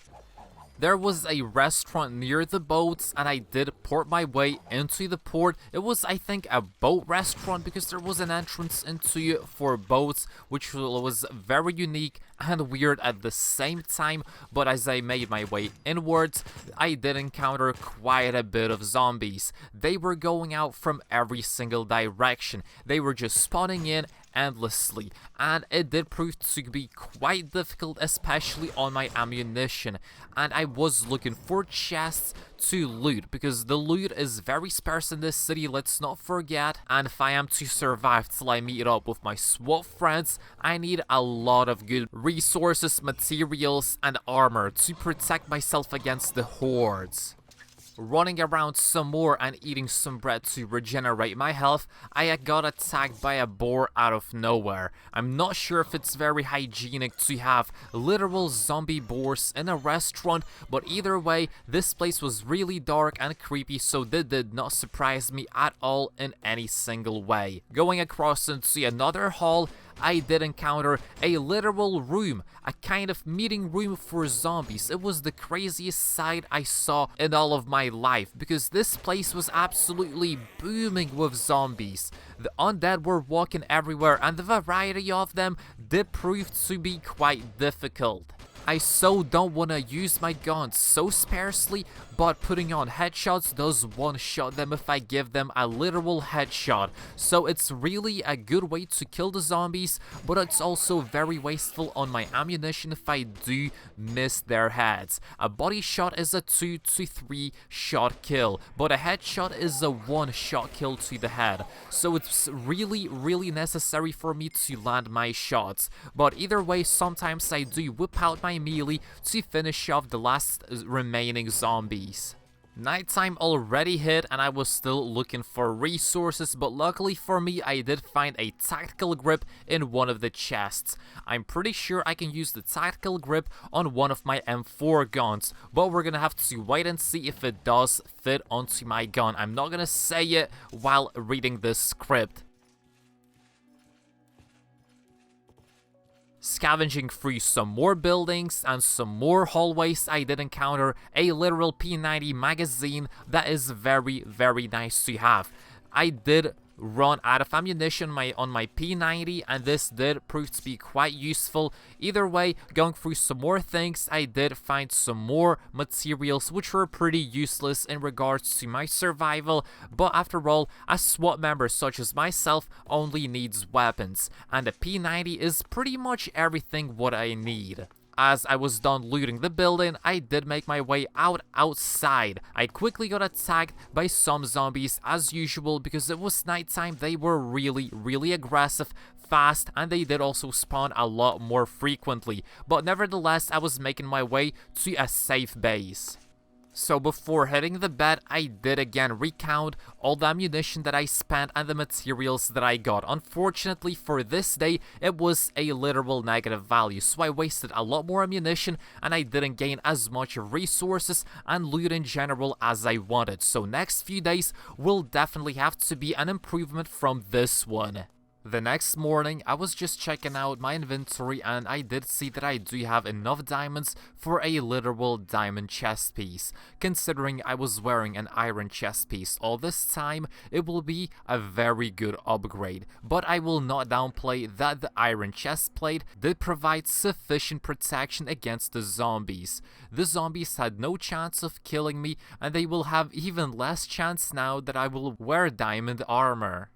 There was a restaurant near the boats, and I did port my way into the port. It was, I think, a boat restaurant because there was an entrance into it for boats, which was very unique and weird at the same time. But as I made my way inwards, I did encounter quite a bit of zombies. They were going out from every single direction. They were just spawning in endlessly, and it did prove to be quite difficult, especially on my ammunition. And I was looking for chests to loot because the loot is very sparse in this city, let's not forget. And if I am to survive till I meet up with my SWAT friends, I need a lot of good resources, materials, and armor to protect myself against the hordes. Running around some more and eating some bread to regenerate my health, I got attacked by a boar out of nowhere. I'm not sure if it's very hygienic to have literal zombie boars in a restaurant, but either way, this place was really dark and creepy, so that did not surprise me at all in any single way. Going across into another hall, I did encounter a literal room, a kind of meeting room for zombies. It was the craziest sight I saw in all of my life because this place was absolutely booming with zombies. The undead were walking everywhere and the variety of them did prove to be quite difficult. I so don't want to use my guns so sparsely, but putting on headshots does one-shot them if I give them a literal headshot. So it's really a good way to kill the zombies, but it's also very wasteful on my ammunition if I do miss their heads. A body shot is a 2 to 3 shot kill, but a headshot is a 1-shot kill to the head. So it's really necessary for me to land my shots. But either way, sometimes I do whip out my melee to finish off the last remaining zombies. Nighttime already hit and I was still looking for resources, but luckily for me I did find a tactical grip in one of the chests. I'm pretty sure I can use the tactical grip on one of my M4 guns, but we're gonna have to wait and see if it does fit onto my gun. I'm not gonna say it while reading this script. Scavenging through some more buildings and some more hallways, I did encounter a literal P90 magazine that is very nice to have. I did run out of ammunition on my P90 and this did prove to be quite useful. Either way, going through some more things, I did find some more materials which were pretty useless in regards to my survival, but after all, a SWAT member such as myself only needs weapons, and the P90 is pretty much everything what I need. As I was done looting the building, I did make my way outside. I quickly got attacked by some zombies as usual because it was nighttime. They were really aggressive, fast, and they did also spawn a lot more frequently. But nevertheless, I was making my way to a safe base. So before hitting the bed, I did again recount all the ammunition that I spent and the materials that I got. Unfortunately for this day, it was a literal negative value, so I wasted a lot more ammunition and I didn't gain as much resources and loot in general as I wanted. So next few days will definitely have to be an improvement from this one. The next morning, I was just checking out my inventory and I did see that I do have enough diamonds for a literal diamond chest piece. Considering I was wearing an iron chest piece all this time, it will be a very good upgrade. But I will not downplay that the iron chest plate did provide sufficient protection against the zombies. The zombies had no chance of killing me and they will have even less chance now that I will wear diamond armor.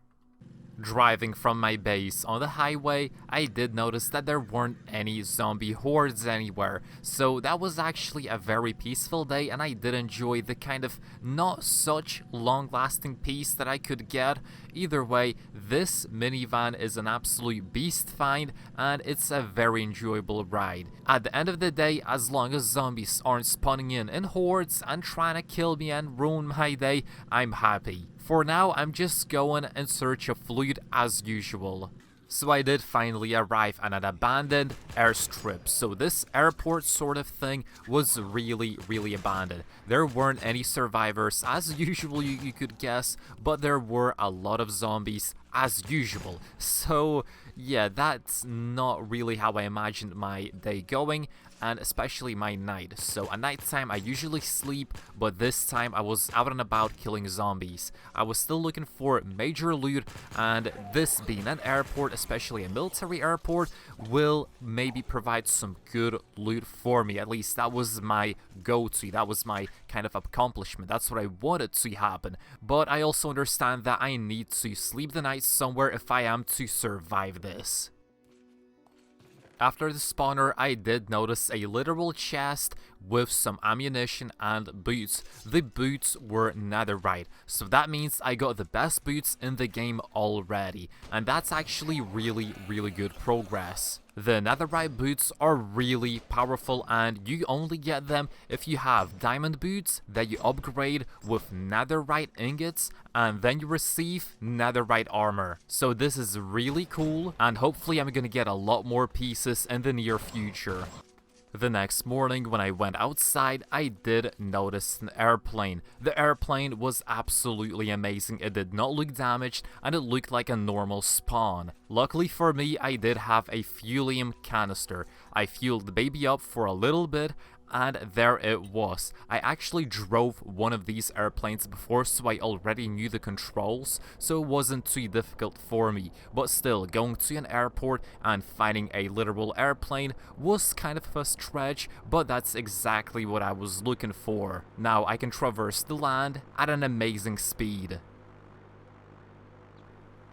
Driving from my base on the highway, I did notice that there weren't any zombie hordes anywhere, so that was actually a very peaceful day and I did enjoy the kind of not such long-lasting peace that I could get. Either way, this minivan is an absolute beast find and it's a very enjoyable ride. At the end of the day, as long as zombies aren't spawning in hordes and trying to kill me and ruin my day, I'm happy. For now, I'm just going in search of loot as usual. So I did finally arrive at an abandoned airstrip. So this airport sort of thing was really abandoned. There weren't any survivors as usual, you could guess, but there were a lot of zombies as usual. So yeah, that's not really how I imagined my day going. and especially my night. So at nighttime I usually sleep, but this time I was out and about killing zombies. I was still looking for major loot, and this being an airport, especially a military airport, will maybe provide some good loot for me. At least that was my go-to, that was my kind of accomplishment, that's what I wanted to happen. But I also understand that I need to sleep the night somewhere if I am to survive this. After the spawner, I did notice a literal chest with some ammunition and boots. The boots were netherite, so that means I got the best boots in the game already, and that's actually really good progress. The netherite boots are really powerful, and you only get them if you have diamond boots that you upgrade with netherite ingots, and then you receive netherite armor. So this is really cool, and hopefully I'm gonna get a lot more pieces in the near future. The next morning when I went outside, I did notice an airplane. The airplane was absolutely amazing. It did not look damaged, and it looked like a normal spawn. Luckily for me, I did have a fuelium canister. I fueled the baby up for a little bit, and there it was. I actually drove one of these airplanes before, so I already knew the controls, so it wasn't too difficult for me. But still, going to an airport and finding a literal airplane was kind of a stretch, but that's exactly what I was looking for. Now I can traverse the land at an amazing speed.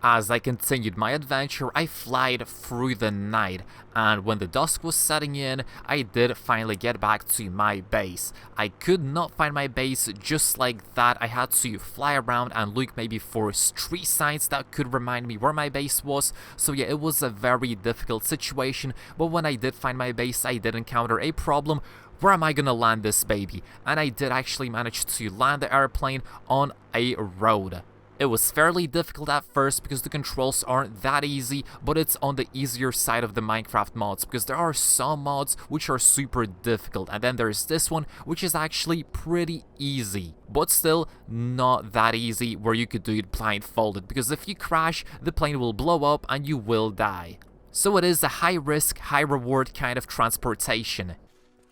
As I continued my adventure, I flied through the night, and when the dusk was setting in, I did finally get back to my base. I could not find my base just like that. I had to fly around and look maybe for street signs that could remind me where my base was. So yeah, it was a very difficult situation, but when I did find my base, I did encounter a problem. Where am I gonna land this baby? And I did actually manage to land the airplane on a road. It was fairly difficult at first because the controls aren't that easy, but it's on the easier side of the Minecraft mods, because there are some mods which are super difficult, and then there's this one which is actually pretty easy, but still not that easy where you could do it blindfolded, because if you crash, the plane will blow up and you will die. So it is a high risk, high reward kind of transportation.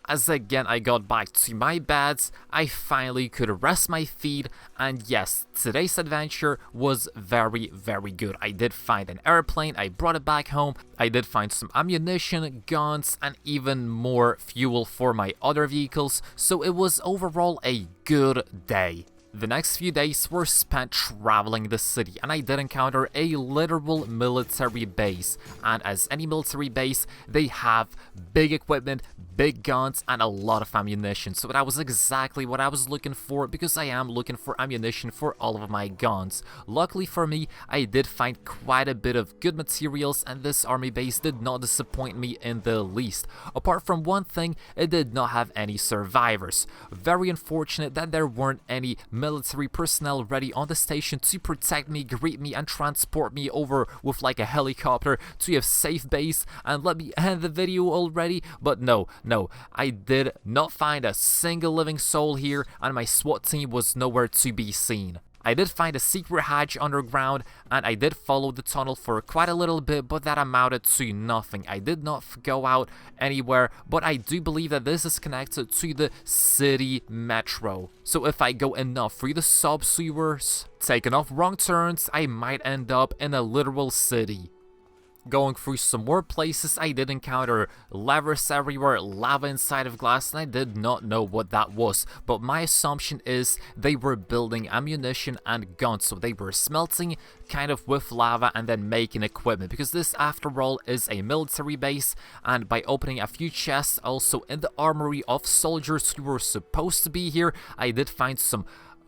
As again I got back to my beds, I finally could rest my feet, and yes, today's adventure was very good. I did find an airplane, I brought it back home, I did find some ammunition, guns, and even more fuel for my other vehicles, so it was overall a good day. The next few days were spent traveling the city, and I did encounter a literal military base, and as any military base, they have big equipment, big guns, and a lot of ammunition. So that was exactly what I was looking for, because I am looking for ammunition for all of my guns. Luckily for me, I did find quite a bit of good materials, and this army base did not disappoint me in the least. Apart from one thing, it did not have any survivors. Very unfortunate that there weren't any military personnel ready on the station to protect me, greet me, and transport me over with like a helicopter to a safe base and let me end the video already. But no, I did not find a single living soul here, and my SWAT team was nowhere to be seen. I did find a secret hatch underground, and I did follow the tunnel for quite a little bit, but that amounted to nothing. I did not go out anywhere, but I do believe that this is connected to the city metro. So if I go enough through the sub-sewers, take enough wrong turns, I might end up in a literal city. Going through some more places, I did encounter levers everywhere, lava inside of glass, and I did not know what that was. But my assumption is they were building ammunition and guns, so they were smelting kind of with lava and then making equipment, because this after all is a military base. And by opening a few chests also in the armory of soldiers who were supposed to be here, I did find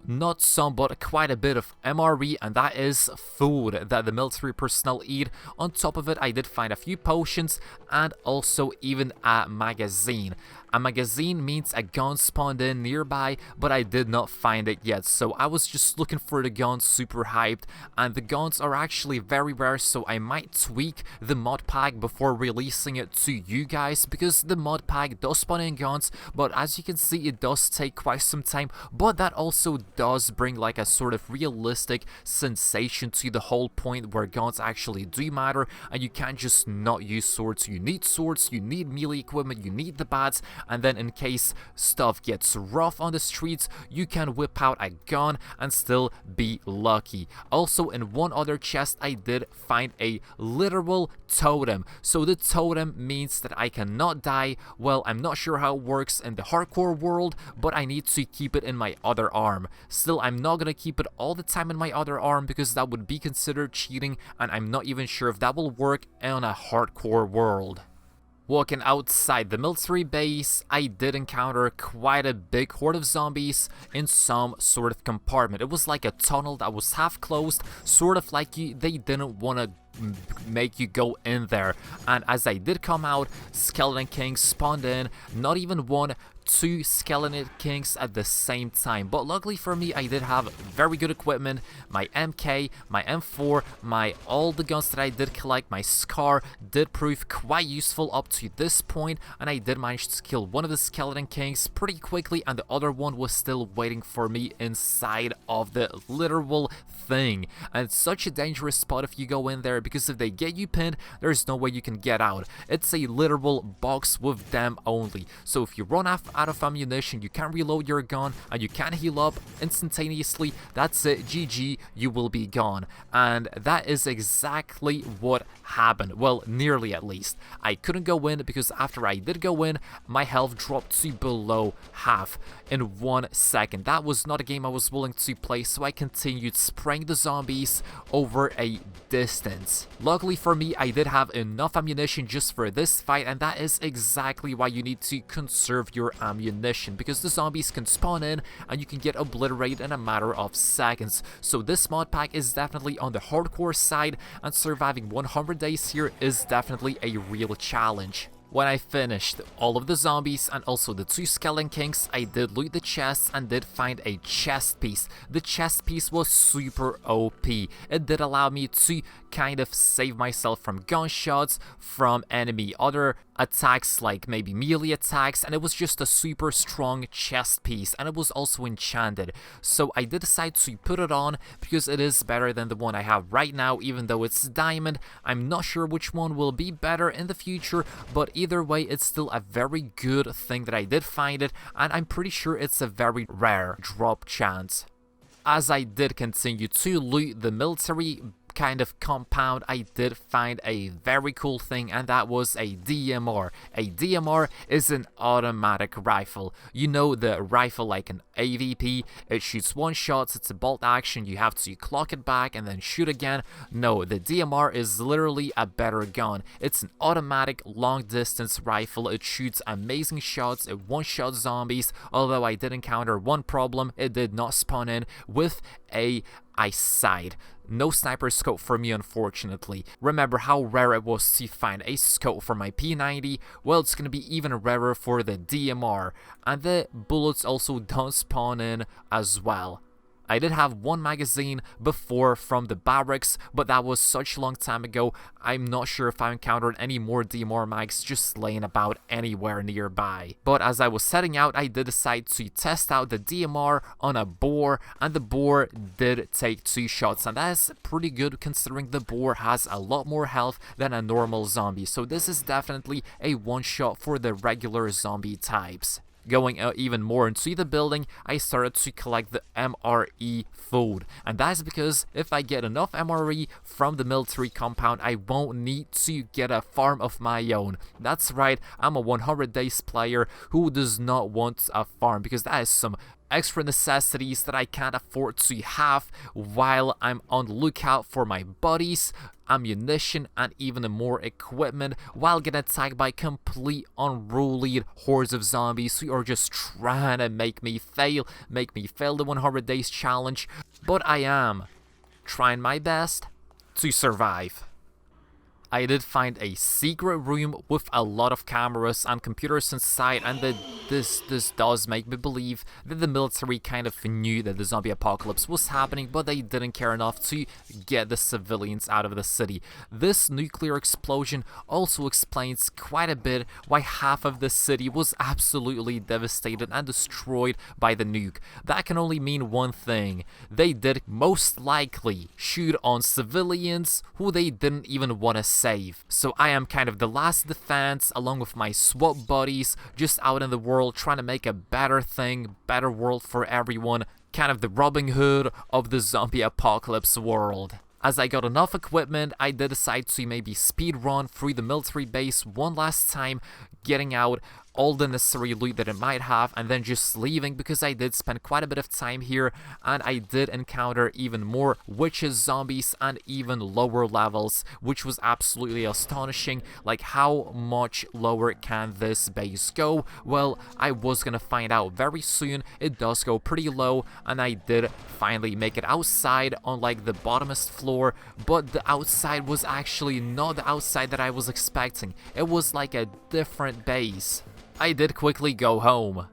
not some, but quite a bit of MRE, and that is food that the military personnel eat. On top of it, I did find a few potions and also even a magazine. A magazine means a gun spawned in nearby, but I did not find it yet, so I was just looking for the gun, super hyped, and the guns are actually very rare, so I might tweak the mod pack before releasing it to you guys, because the mod pack does spawn in guns, but as you can see, it does take quite some time, but that also does bring like a sort of realistic sensation to the whole point where guns actually do matter, and you can't just not use swords. You need melee equipment, you need the bats, and then in case stuff gets rough on the streets, you can whip out a gun and still be lucky. Also, in one other chest, I did find a literal totem. So the totem means that I cannot die. Well, I'm not sure how it works in the hardcore world, but I need to keep it in my other arm. Still, I'm not gonna keep it all the time in my other arm because that would be considered cheating, and I'm not even sure if that will work in a hardcore world. Walking outside the military base, I did encounter quite a big horde of zombies in some sort of compartment. It was like a tunnel that was half closed, sort of like they didn't want to make you go in there. And as I did come out, skeleton kings spawned in, not even one, two skeleton kings at the same time. But luckily for me, I did have very good equipment. My MK, my M4, all the guns that I did collect, my SCAR did prove quite useful up to this point, and I did manage to kill one of the skeleton kings pretty quickly, and the other one was still waiting for me inside of the literal thing. And it's such a dangerous spot if you go in there, because if they get you pinned, there's no way you can get out. It's a literal box with them only. So if you run out of ammunition, you can't reload your gun, and you can't heal up instantaneously, that's it, GG, you will be gone. And that is exactly what happened. Well, nearly at least. I couldn't go in because after I did go in, my health dropped to below half in 1 second. That was not a game I was willing to play, so I continued spraying the zombies over a distance. Luckily for me, I did have enough ammunition just for this fight, and that is exactly why you need to conserve your ammunition, because the zombies can spawn in and you can get obliterated in a matter of seconds. So this mod pack is definitely on the hardcore side, and surviving 100 days here is definitely a real challenge. When I finished all of the zombies and also the 2 skeleton kings, I did loot the chests and did find a chest piece. The chest piece was super OP. It did allow me to kind of save myself from gunshots, from other attacks like maybe melee attacks, and it was just a super strong chest piece, and it was also enchanted. So I did decide to put it on because it is better than the one I have right now, even though it's diamond. I'm not sure which one will be better in the future, but either way, it's still a very good thing that I did find it, and I'm pretty sure it's a very rare drop chance. As I did continue to loot the military kind of compound, I did find a very cool thing, and that was a DMR. A DMR is an automatic rifle. You know, the rifle like an AVP, it shoots one shot, it's a bolt action, you have to clock it back and then shoot again. No, the DMR is literally a better gun. It's an automatic long distance rifle. It shoots amazing shots, it one-shot zombies, although I did encounter one problem: it did not spawn in with a eyesight. No sniper scope for me, unfortunately. Remember how rare it was to find a scope for my P90? Well, it's gonna be even rarer for the DMR, and the bullets also don't spawn in as well. I did have one magazine before from the barracks, but that was such a long time ago. I'm not sure if I encountered any more DMR mags just laying about anywhere nearby. But as I was setting out, I did decide to test out the DMR on a boar, and the boar did take 2 shots, and that is pretty good considering the boar has a lot more health than a normal zombie. So this is definitely a one-shot for the regular zombie types. Going even more into the building, I started to collect the MRE food, and that's because if I get enough MRE from the military compound, I won't need to get a farm of my own. That's right, I'm a 100 days player who does not want a farm, because that is some extra necessities that I can't afford to have while I'm on the lookout for my buddies, ammunition, and even more equipment, while getting attacked by complete unruly hordes of zombies who are just trying to make me fail the 100 days challenge. But I am trying my best to survive. I did find a secret room with a lot of cameras and computers inside, and this does make me believe that the military kind of knew that the zombie apocalypse was happening, but they didn't care enough to get the civilians out of the city. This nuclear explosion also explains quite a bit why half of the city was absolutely devastated and destroyed by the nuke. That can only mean one thing: they did most likely shoot on civilians who they didn't even want to save. So I am kind of the last defense, along with my SWAT buddies, just out in the world trying to make a better thing, better world for everyone, kind of the Robin Hood of the zombie apocalypse world. As I got enough equipment, I did decide to maybe speed run through the military base one last time, getting out all the necessary loot that it might have, and then just leaving, because I did spend quite a bit of time here, and I did encounter even more witches, zombies, and even lower levels, which was absolutely astonishing. Like, how much lower can this base go? Well, I was gonna find out very soon. It does go pretty low, and I did finally make it outside on like the bottomest floor, but the outside was actually not the outside that I was expecting. It was like a different base. I did quickly go home.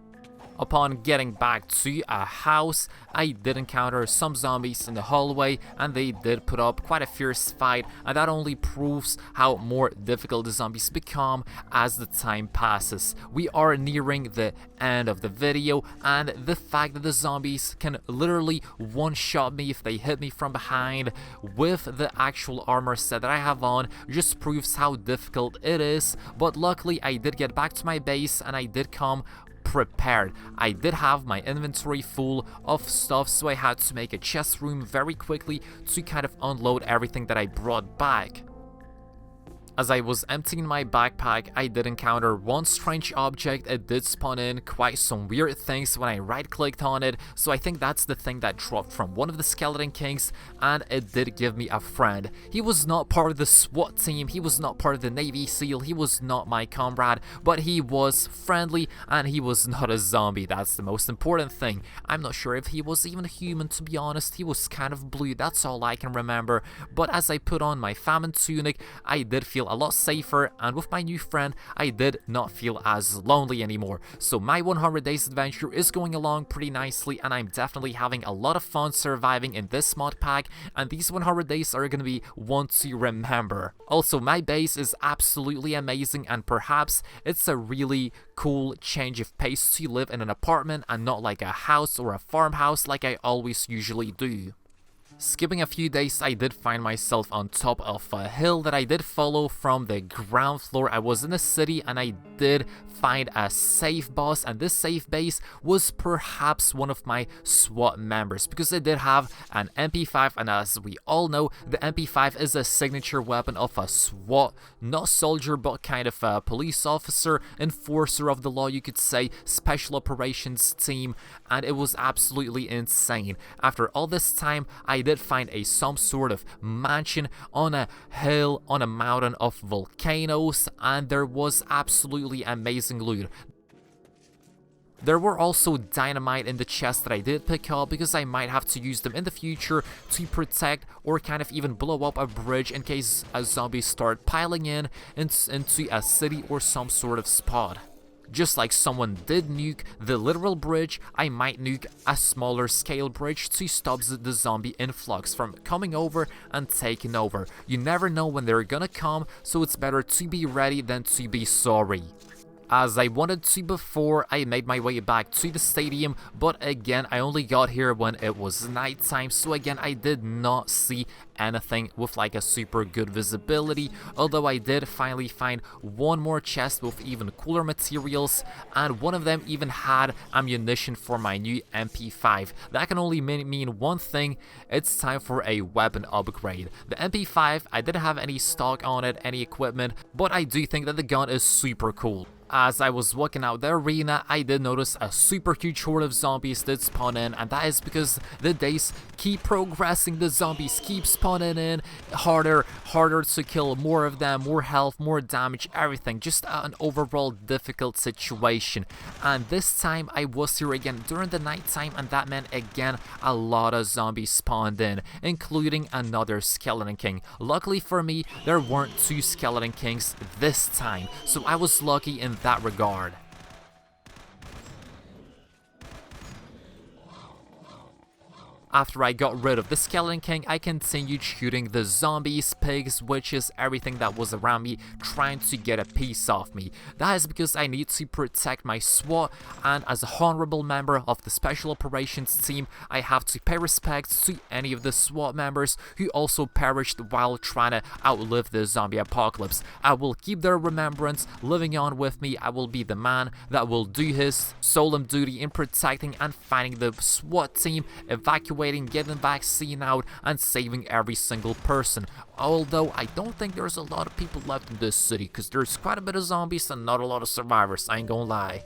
Upon getting back to a house, I did encounter some zombies in the hallway, and they did put up quite a fierce fight, and that only proves how more difficult the zombies become as the time passes. We are nearing the end of the video, and the fact that the zombies can literally one-shot me if they hit me from behind with the actual armor set that I have on just proves how difficult it is. But luckily I did get back to my base, and I did come prepared. I did have my inventory full of stuff, so I had to make a chest room very quickly to kind of unload everything that I brought back. As I was emptying my backpack, I did encounter one strange object. It did spawn in quite some weird things when I right-clicked on it, so I think that's the thing that dropped from one of the Skeleton Kings, and it did give me a friend. He was not part of the SWAT team, he was not part of the Navy SEAL, he was not my comrade, but he was friendly, and he was not a zombie. That's the most important thing. I'm not sure if he was even human, to be honest. He was kind of blue, that's all I can remember. But as I put on my famine tunic, I did feel a lot safer, and with my new friend I did not feel as lonely anymore. So my 100 days adventure is going along pretty nicely, and I'm definitely having a lot of fun surviving in this mod pack, and these 100 days are gonna be one to remember. Also, my base is absolutely amazing, and perhaps it's a really cool change of pace to live in an apartment and not like a house or a farmhouse like I always usually do. Skipping a few days, I did find myself on top of a hill that I did follow from the ground floor. I was in a city, and I did find a safe boss, and this safe base was perhaps one of my SWAT members, because it did have an MP5, and as we all know, the MP5 is a signature weapon of a SWAT, not soldier, but kind of a police officer, enforcer of the law, you could say, special operations team, and it was absolutely insane. After all this time, I did find some sort of mansion on a hill on a mountain of volcanoes, and there was absolutely amazing loot. There were also dynamite in the chest that I did pick up, because I might have to use them in the future to protect or kind of even blow up a bridge in case a zombies start piling in into a city or some sort of spot. Just like someone did nuke the literal bridge, I might nuke a smaller scale bridge to stop the zombie influx from coming over and taking over. You never know when they're gonna come, so it's better to be ready than to be sorry. As I wanted to before, I made my way back to the stadium, but again, I only got here when it was nighttime, so again, I did not see anything with like a super good visibility, although I did finally find one more chest with even cooler materials, and one of them even had ammunition for my new MP5. That can only mean one thing: it's time for a weapon upgrade. The MP5, I didn't have any stock on it, any equipment, but I do think that the gun is super cool. As I was walking out the arena, I did notice a super huge horde of zombies did spawn in, and that is because the days keep progressing, the zombies keep spawning in, harder to kill, more of them, more health, more damage, everything, just an overall difficult situation. And this time I was here again during the night time, and that meant again a lot of zombies spawned in, including another skeleton king. Luckily for me, there weren't two skeleton kings this time, so I was lucky in that regard. After I got rid of the Skeleton King, I continued shooting the zombies, pigs, witches, everything that was around me, trying to get a piece of me. That is because I need to protect my SWAT, and as a honorable member of the Special Operations team, I have to pay respects to any of the SWAT members who also perished while trying to outlive the zombie apocalypse. I will keep their remembrance living on with me. I will be the man that will do his solemn duty in protecting and finding the SWAT team, evacuating, getting the vaccine out, and saving every single person. Although I don't think there's a lot of people left in this city, because there's quite a bit of zombies and not a lot of survivors, I ain't gonna lie.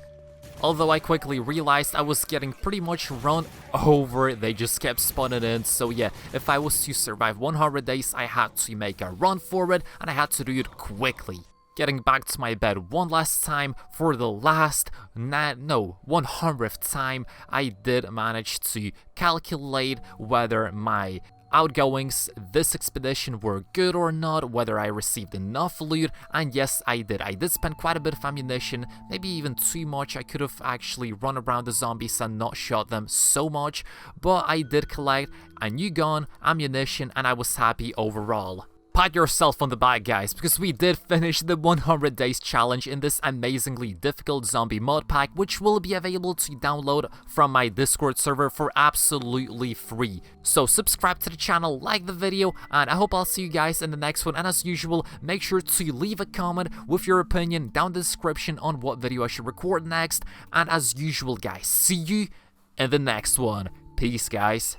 Although I quickly realized I was getting pretty much run over, they just kept spawning in. So yeah, if I was to survive 100 days, I had to make a run for it, and I had to do it quickly. Getting back to my bed one last time for the last, 100th time, I did manage to calculate whether my outgoings this expedition were good or not, whether I received enough loot, and yes, I did. I did spend quite a bit of ammunition, maybe even too much. I could have actually run around the zombies and not shot them so much, but I did collect a new gun, ammunition, and I was happy overall. Pat yourself on the back, guys, because we did finish the 100 days challenge in this amazingly difficult zombie mod pack, which will be available to download from my Discord server for absolutely free. So subscribe to the channel, like the video, and I hope I'll see you guys in the next one. And as usual, make sure to leave a comment with your opinion down the description on what video I should record next. And as usual, guys, see you in the next one. Peace, guys.